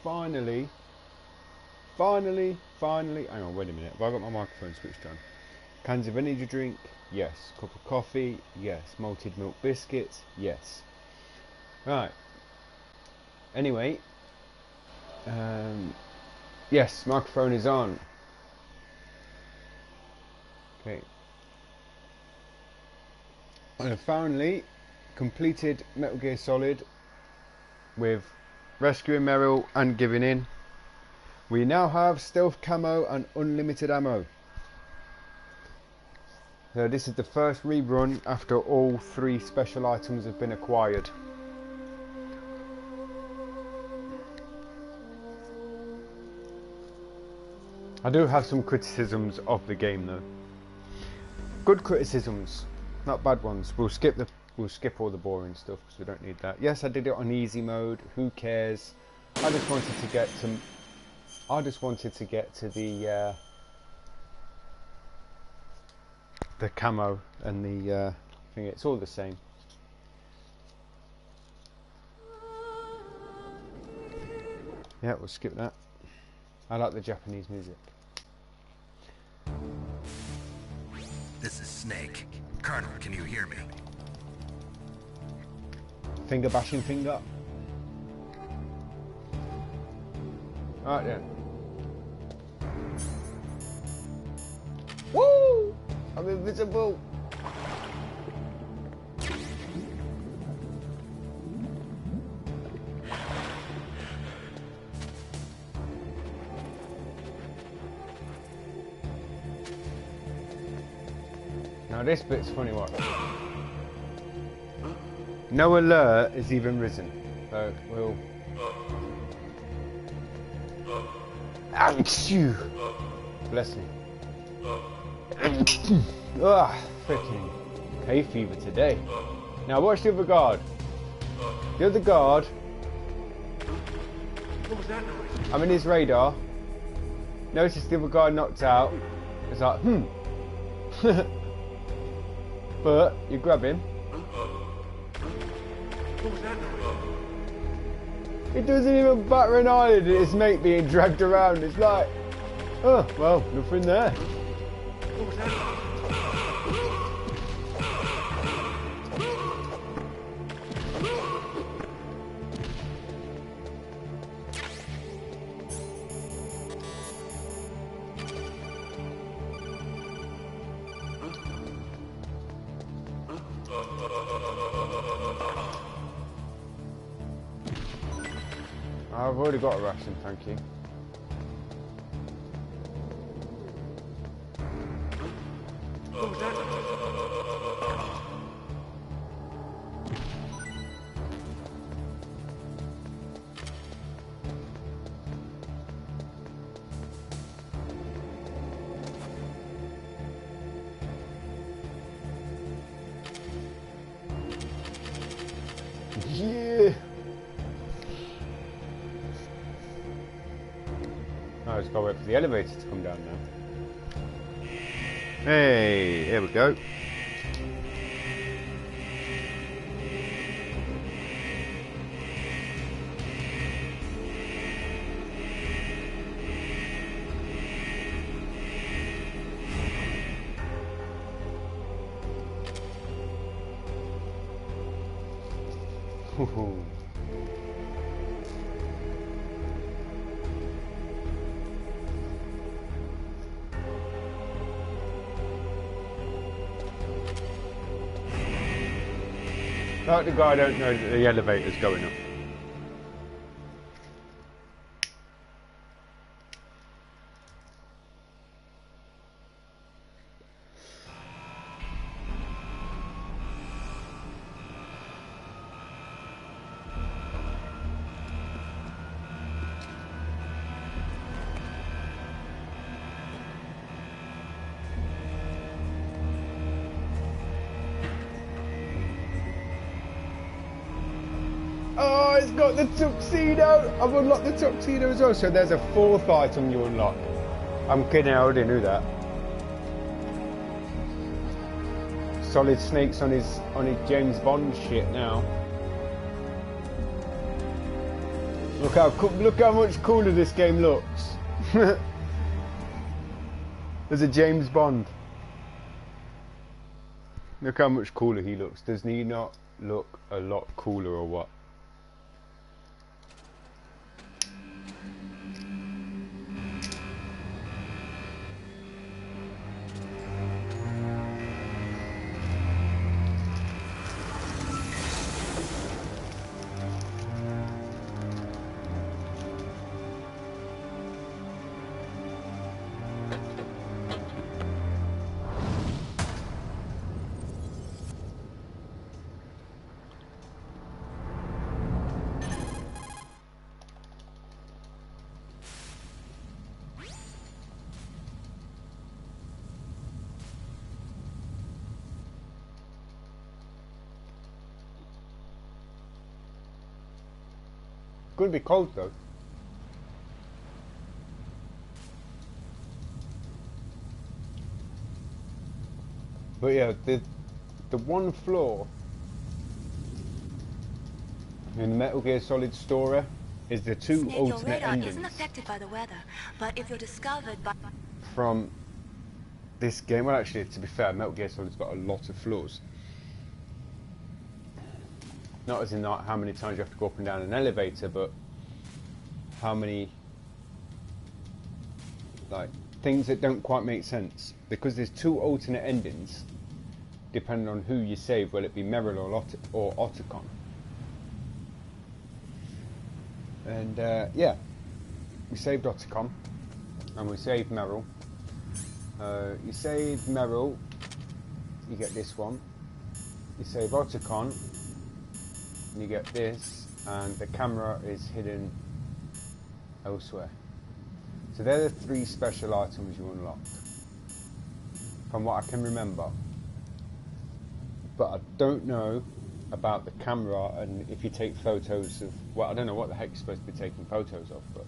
Finally, hang on, wait a minute. Have I got my microphone switched on? Cans of energy drink, yes. Cup of coffee, yes. Malted milk biscuits, yes. Right. Anyway, yes, microphone is on. Okay. I have finally completed Metal Gear Solid with rescuing Meryl and giving in. We now have stealth camo and unlimited ammo. So this is the first rerun after all 3 special items have been acquired. I do have some criticisms of the game though. Good criticisms, not bad ones. We'll skip all the boring stuff because we don't need that. Yes, I did it on easy mode. Who cares? I just wanted to get to the camo and the thing. It's all the same. Yeah, we'll skip that. I like the Japanese music. This is Snake. Colonel, can you hear me? Finger bashing finger. Alright then. Woo! I'm invisible! Now this bit's funny, what? No alert is even risen. So we'll... Ouch! Bless me. Ah, freaking hay fever today. Now watch the other guard. The other guard. What was that noise? I'm in his radar. Notice the other guard knocked out. It's like, But you grab him. What was that noise? He doesn't even batter an eyelid at his mate being dragged around. It's like, oh, well, nothing there. What was that noise? I've already got a ration, thank you. What was that noise? Yeah! I just gotta wait for the elevator to come down now. Hey, here we go. Hoo-hoo. Like the guy don't know that the elevator's going up. Oh, it's got the tuxedo! I've unlocked the tuxedo as well, so there's a 4th item you unlock. I'm kidding, I already knew that. Solid Snake's on his James Bond shit now. Look how much cooler this game looks. There's a James Bond. Look how much cooler he looks. Doesn't he not look a lot cooler or what? Gonna be cold though. But yeah, the one flaw in Metal Gear Solid story is the two Snake, your alternate radar endings isn't affected by the weather, but if you're discovered by... from this game. Well, actually, to be fair, Metal Gear Solid's got a lot of flaws. Not as in not how many times you have to go up and down an elevator, but how many like things that don't quite make sense. Because there's two alternate endings, depending on who you save, whether it be Meryl or Otacon. And yeah, we saved Otacon, and we saved Meryl. You save Meryl, you get this one. You save Otacon, and you get this, and the camera is hidden elsewhere. So they're the three special items you unlock, from what I can remember. But I don't know about the camera and if you take photos of, well, I don't know what the heck you're supposed to be taking photos of, but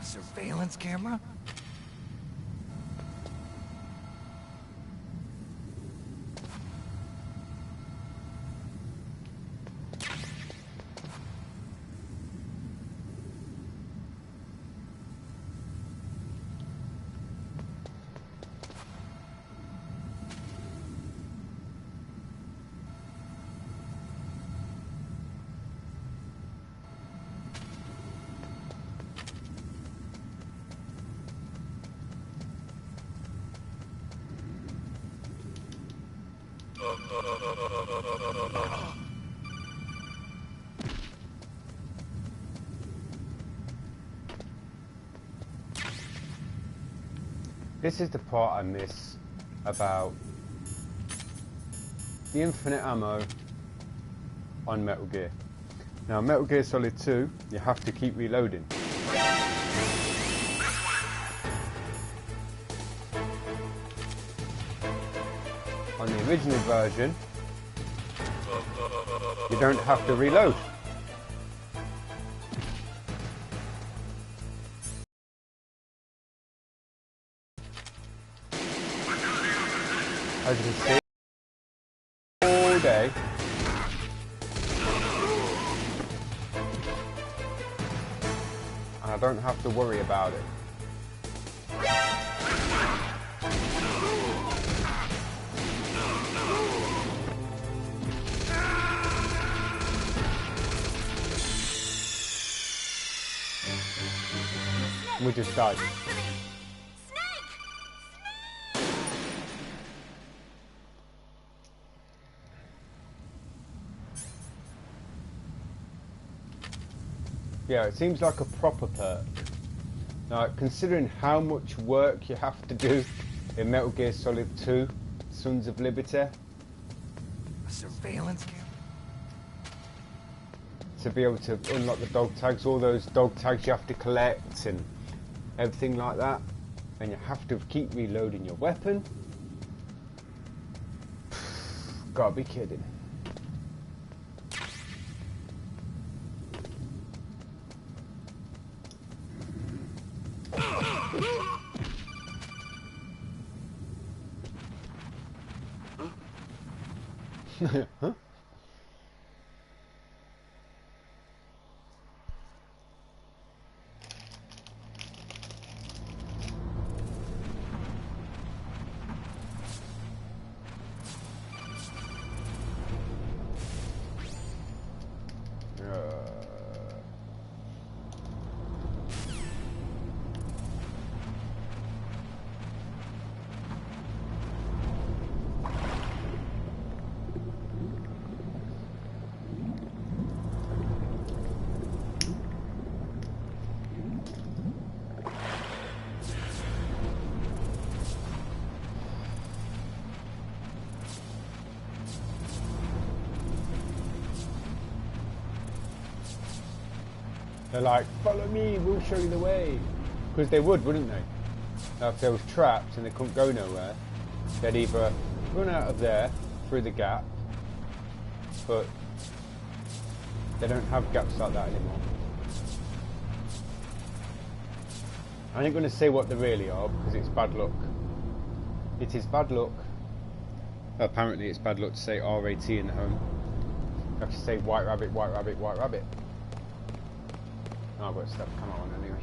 A surveillance camera? this is the part I miss about the infinite ammo on Metal Gear. Now, Metal Gear Solid 2, you have to keep reloading. On the original version, you don't have to reload. As you can see, all day. And I don't have to worry about it. We just died. Yeah, it seems like a proper perk. Now, considering how much work you have to do in Metal Gear Solid 2, Sons of Liberty, A surveillance camera? to be able to unlock the dog tags, all those dog tags you have to collect and everything like that, and you have to keep reloading your weapon. Gotta be kidding. Huh? They're like, follow me, we'll show you the way. Because they would, wouldn't they? Now, if there was traps and they couldn't go nowhere, they'd either run out of there through the gap, but they don't have gaps like that anymore. I ain't going to say what they really are because it's bad luck. It is bad luck. Apparently it's bad luck to say RAT in the home. You have to say white rabbit, white rabbit, white rabbit. Oh, I've got stuff come on anyway.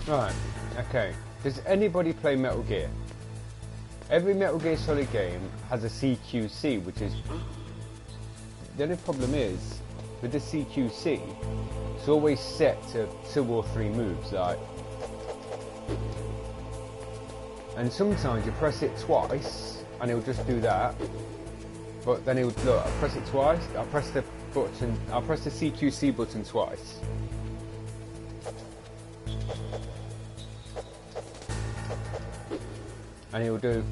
Right, okay. Does anybody play Metal Gear? Every Metal Gear Solid game has a CQC, which is... The only problem is, with the CQC, it's always set to 2 or 3 moves, like... And sometimes you press it twice, and it'll just do that. But then it'll, look, I press it twice, I press the button, I'll press the CQC button twice. And he'll do.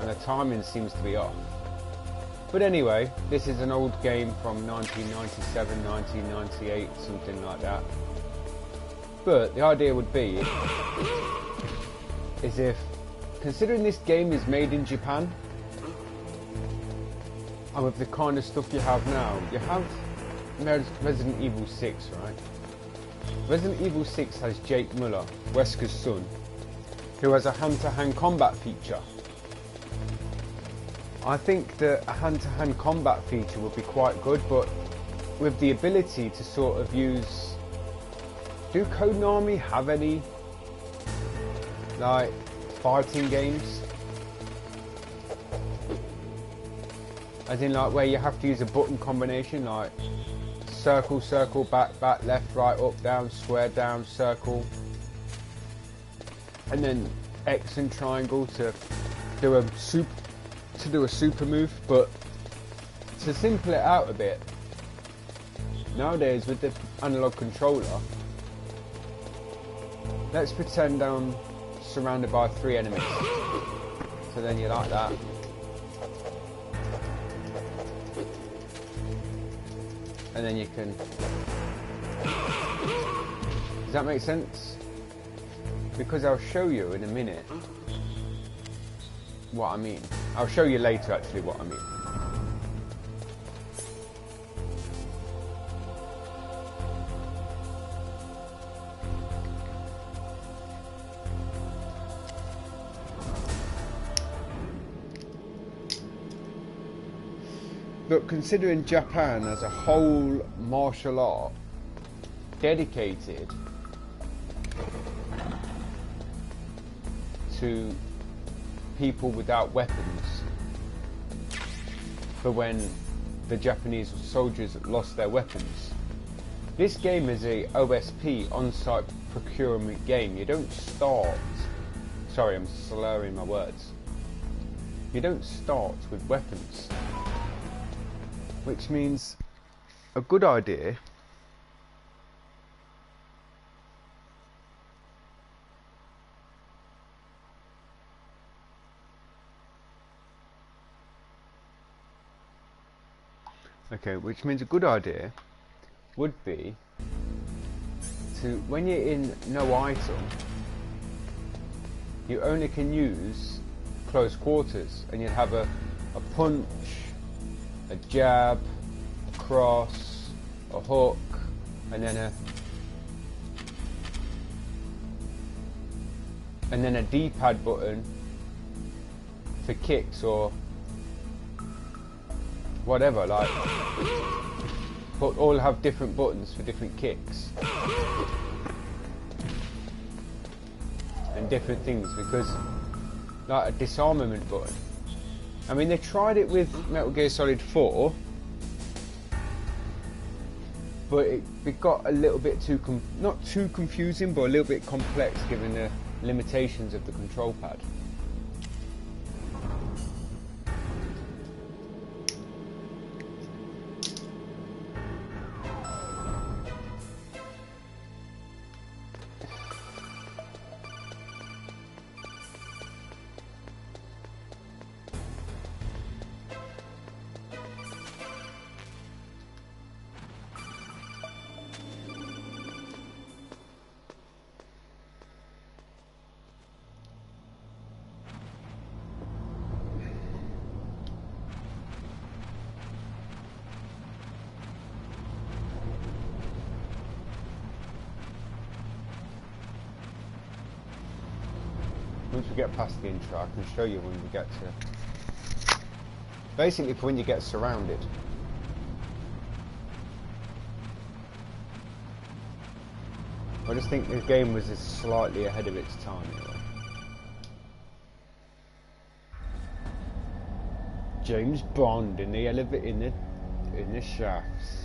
And the timing seems to be off. But anyway, this is an old game from 1997, 1998, something like that. But the idea would be, is if, considering this game is made in Japan, and with the kind of stuff you have now, you have Resident Evil 6, right? Resident Evil 6 has Jake Muller, Wesker's son, who has a hand-to-hand combat feature. I think that a hand-to-hand combat feature would be quite good, but with the ability to sort of use... Do Konami have any, like, fighting games? As in, like, where you have to use a button combination, like... Circle, circle, back, back, left, right, up, down, square, down, circle. And then X and triangle to do a super move. But to simple it out a bit, nowadays with the analog controller, let's pretend I'm surrounded by 3 enemies. So then you like that. And then you can... Does that make sense? Because I'll show you in a minute what I mean. I'll show you later actually what I mean. But considering Japan as a whole martial art dedicated to people without weapons, for when the Japanese soldiers lost their weapons, this game is a OSP, on-site procurement game. You don't start... Sorry, I'm slurring my words. You don't start with weapons. Which means a good idea which means a good idea would be to, when you're in no item, you only can use close quarters, and you'd have a punch, a jab, a cross, a hook, and then a D-pad button for kicks or whatever, like, but all have different buttons for different kicks and different things, because like a disarmament button. I mean, they tried it with Metal Gear Solid 4, but it got a little bit too not too confusing, but a little bit complex given the limitations of the control pad. Once we get past the intro, I can show you when we get to... Basically, for when you get surrounded. I just think the game was just slightly ahead of its time, anyway. James Bond in the elevator, in the shafts.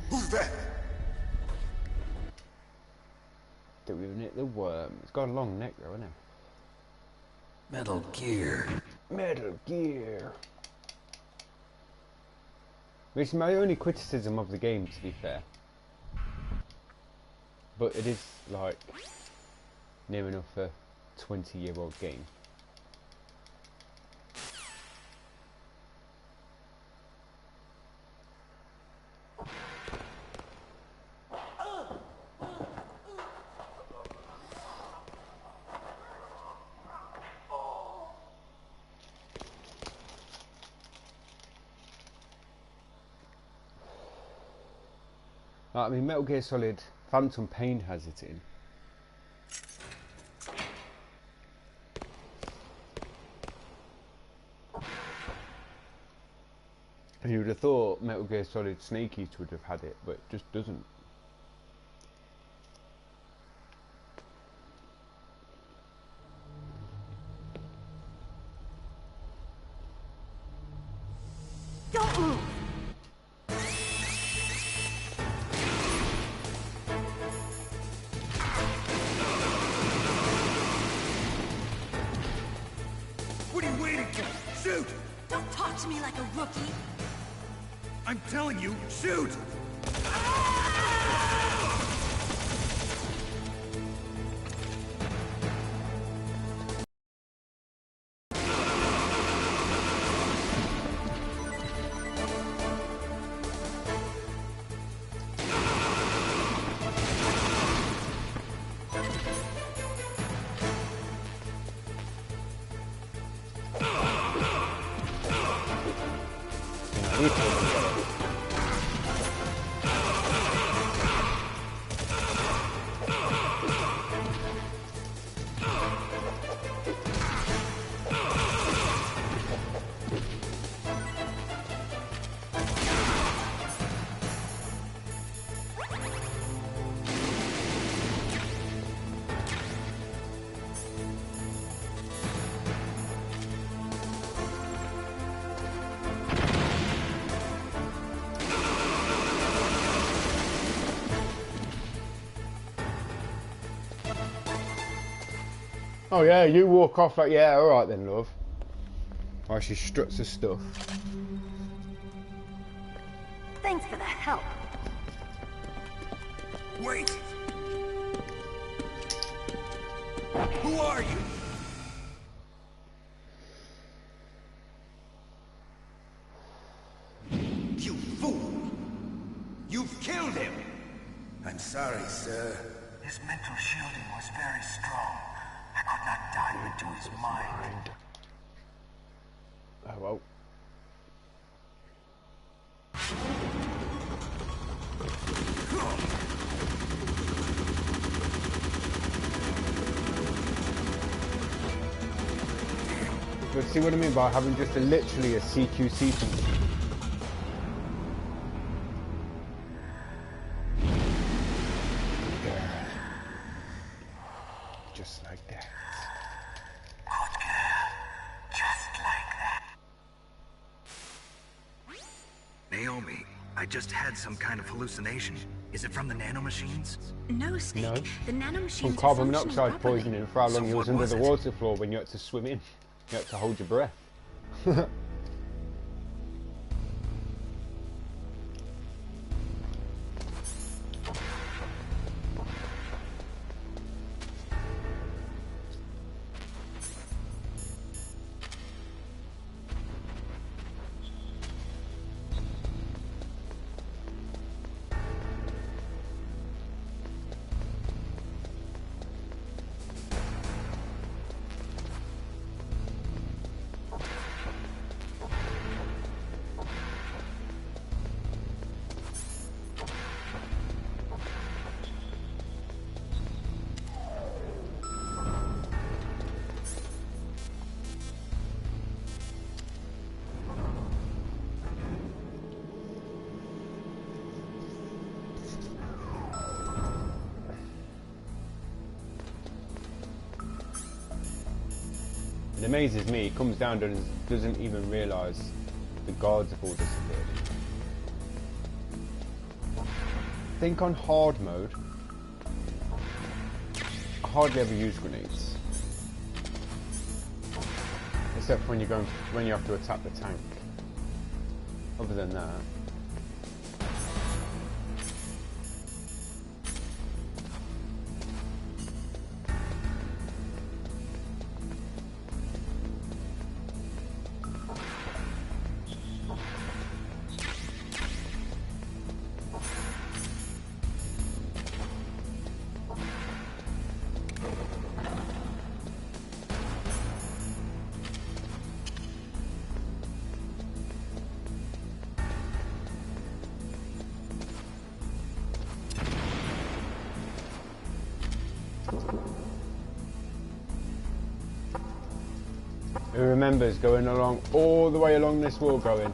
Who's that? Don't even hit the worm. It's got a long neck though, isn't it? Metal Gear. Metal Gear. Which is my only criticism of the game, to be fair. But it is, like, near enough a 20-year-old game. I mean, Metal Gear Solid Phantom Pain has it in. And you would have thought Metal Gear Solid Snake Eater would have had it, but it just doesn't. Don't move! What are you waiting for? Shoot! Don't talk to me like a rookie! I'm telling you, shoot! Oh yeah, you walk off like, yeah, alright then, love. While she struts her stuff. Thanks for the help. Wait! Who are you? You fool! You've killed him! I'm sorry, sir. His mental shielding was very strong. I could not dive into his mind. Oh well. But see what I mean by having just literally a CQC function. Yeah. Just like that. Good girl. Just like that. Naomi, I just had some kind of hallucination. Is it from the nanomachines? No, Snake. No. The nanomachines From are carbon functioning monoxide properly. poisoning for how long So you was what under was the it? water floor when you had to swim in. You had to hold your breath. It amazes me, he comes down and doesn't even realise the guards have all disappeared. Think on hard mode, I hardly ever use grenades. Except for when you have to attack the tank. Other than that. Who remembers going along all the way along this wall going?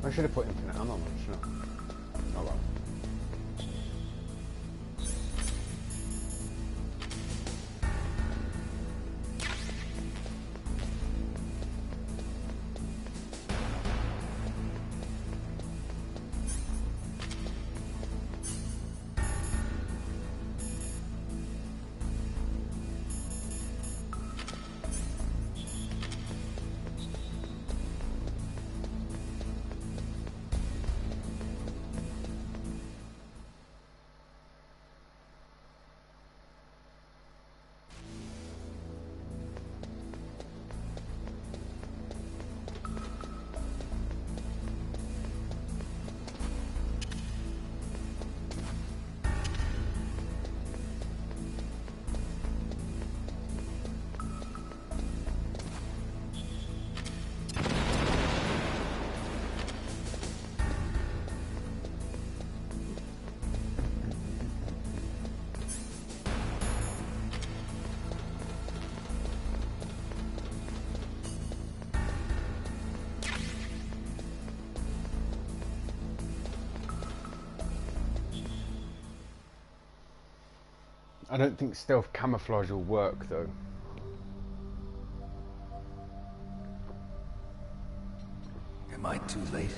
I should have put infinite ammo, shouldn't I? Oh well. I don't think stealth camouflage will work though. Am I too late?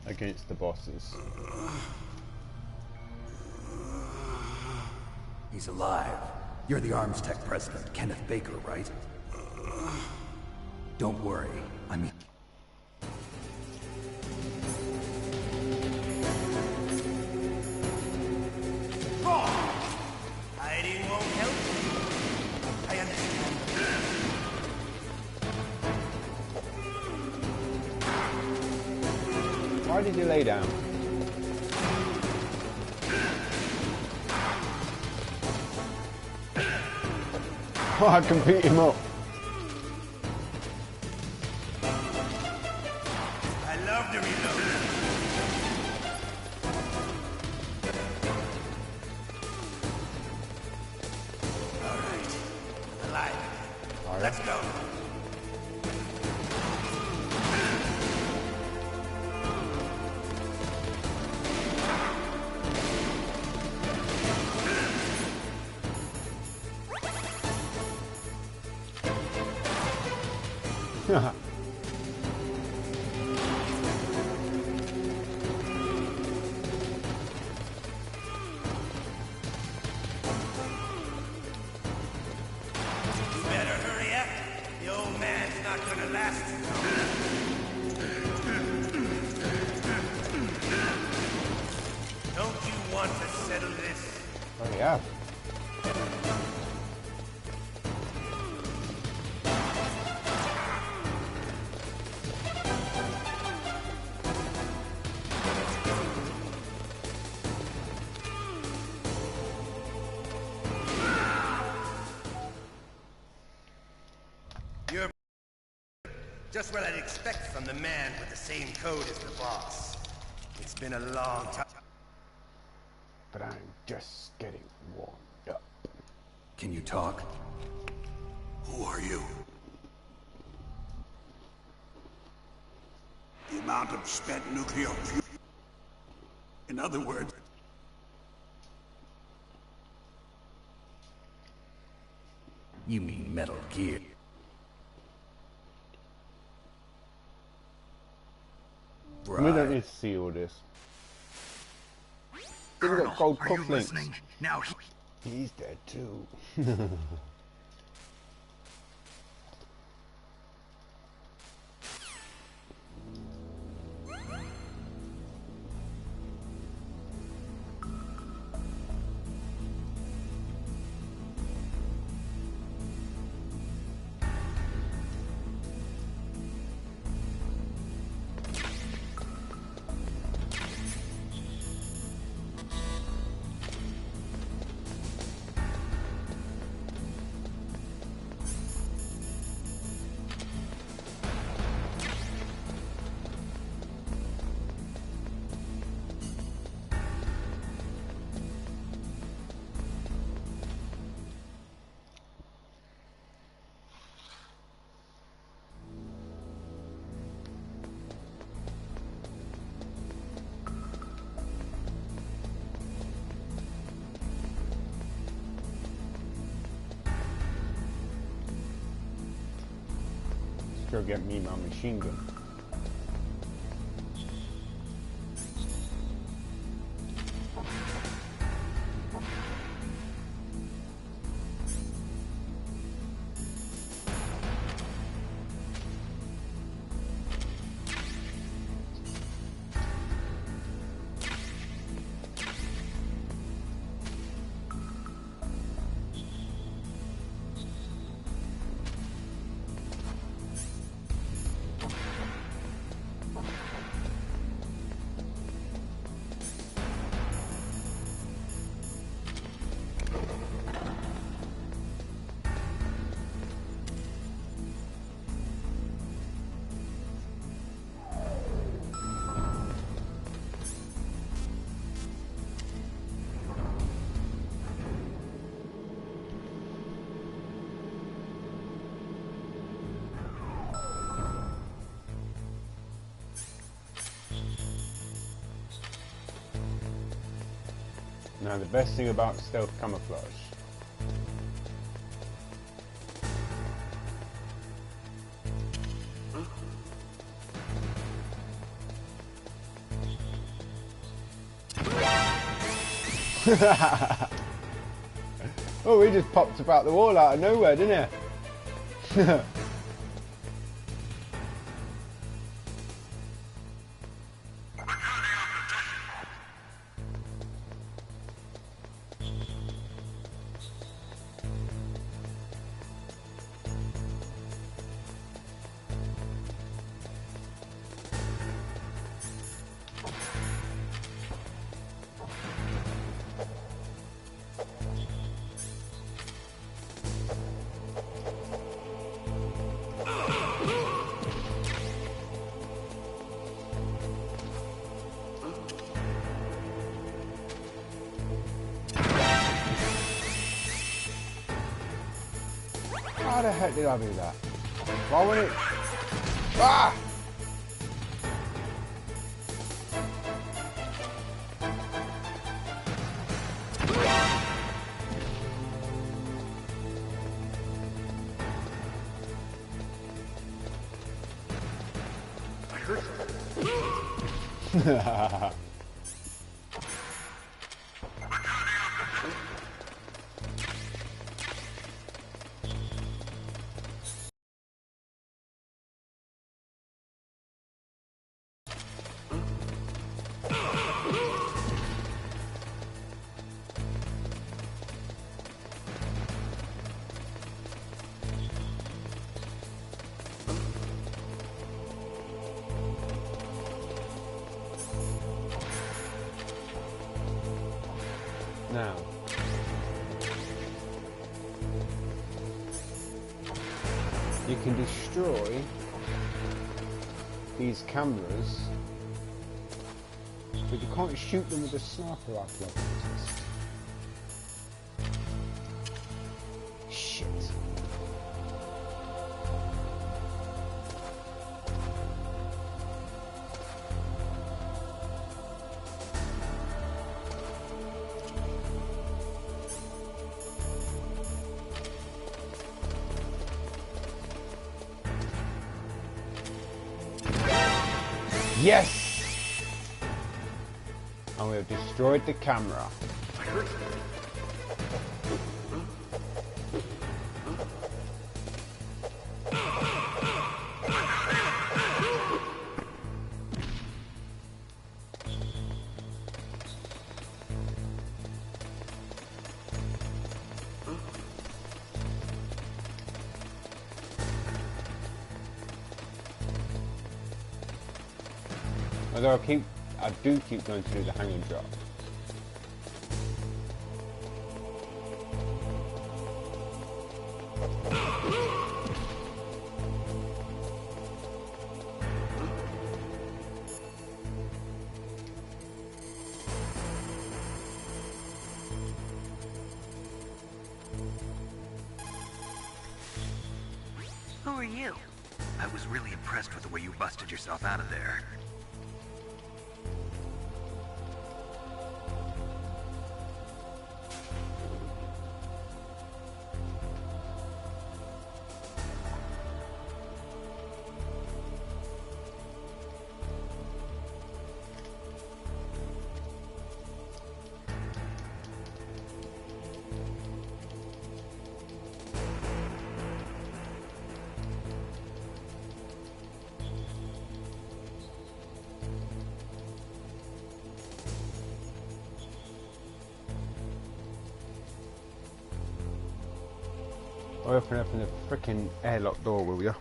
Against the bosses. He's alive. You're the Arms Tech president, Kenneth Baker, right? Don't worry. I mean... Hiding won't help you. I understand. Why did you lay down? Oh, I can beat him up. I love to reload. All right. Alive. Let's go. You better hurry up. The old man's not gonna last too long. Don't you want to settle this? Oh yeah. You're just what I'd expect from the man with the same code as the boss. It's been a long time. But I'm just getting warmed up. Can you talk? Who are you? The amount of spent nuclear fuel. In other words, You mean Metal Gear. We don't Right. need to see all this. We've Colonel, got gold are you cufflinks. listening? Now He's dead too. Go get me my machine gun. Now the best thing about stealth camouflage. Oh, he just popped about the wall out of nowhere, didn't he? How the heck did I do that? Why wouldn't it? Ah! I heard something. Now, you can destroy these cameras, but you can't shoot them with a sniper rifle. Shit. Yes! And we have destroyed the camera. I heard something. Although I do keep going to do the hang and drop. Who are you? I was really impressed with the way you busted yourself out of there. Open up in the frickin' airlock door, will ya?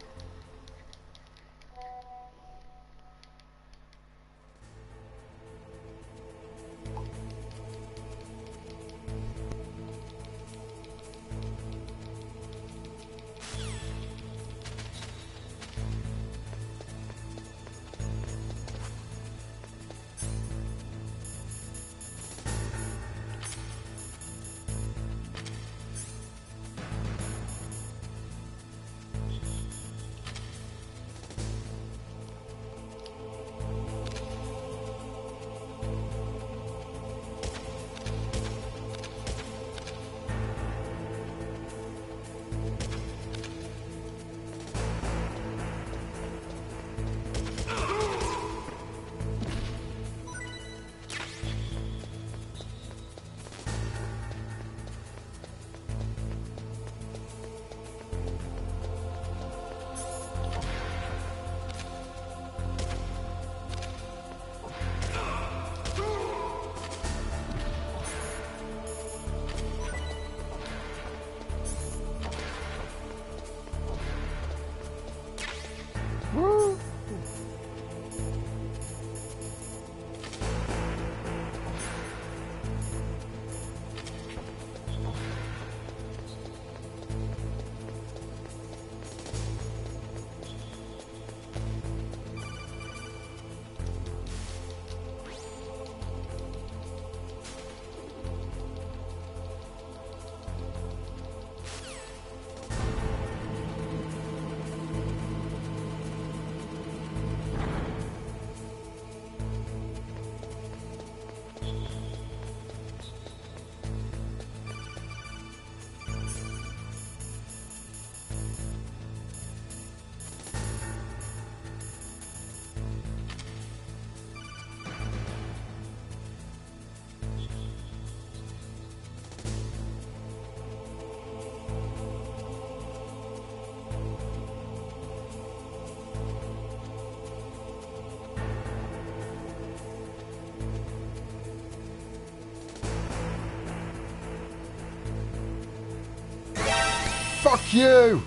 Fuck you!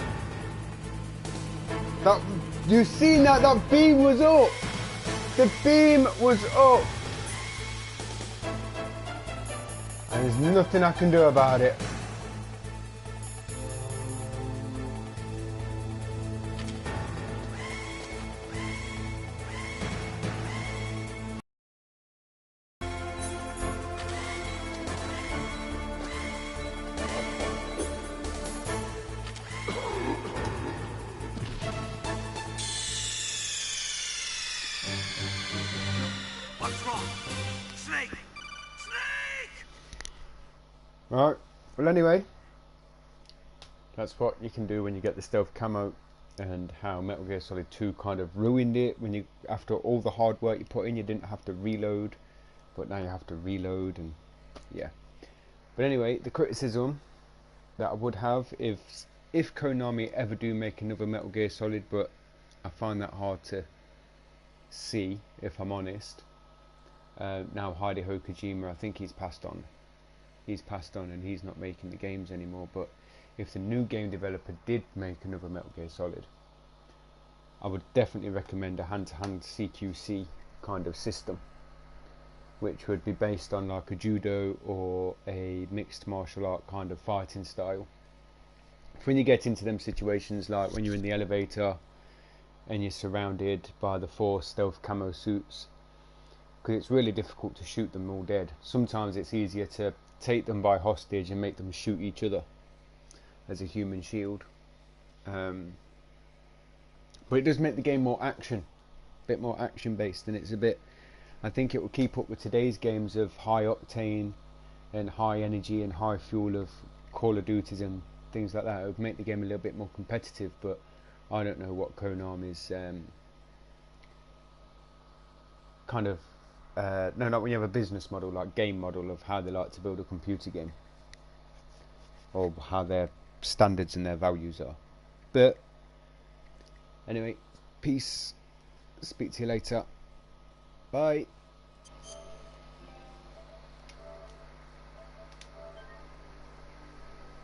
That, you seen that? That beam was up! The beam was up! And there's nothing I can do about it. What's wrong? Snake! Snake! Right, well anyway, that's what you can do when you get the stealth camo, and how Metal Gear Solid 2 kind of ruined it. When you, after all the hard work you put in, you didn't have to reload, but now you have to reload, and yeah. But anyway, the criticism that I would have, if Konami ever do make another Metal Gear Solid, but I find that hard to see, if I'm honest. Now Hideo Kojima, I think he's passed on. He's passed on and he's not making the games anymore. But if the new game developer did make another Metal Gear Solid, I would definitely recommend a hand-to-hand CQC kind of system, which would be based on like a judo or a mixed martial art kind of fighting style. When you get into them situations, like when you're in the elevator and you're surrounded by the 4 stealth camo suits, because it's really difficult to shoot them all dead. Sometimes it's easier to take them by hostage and make them shoot each other as a human shield. But it does make the game more action, a bit more action based, and it's a bit, I think it will keep up with today's games of high octane and high energy and high fuel of Call of Duties and things like that. It would make the game a little bit more competitive, but I don't know what Konami's kind of no, not when you have a business model, like game model of how they like to build a computer game, or how their standards and their values are. But anyway, peace, speak to you later, bye.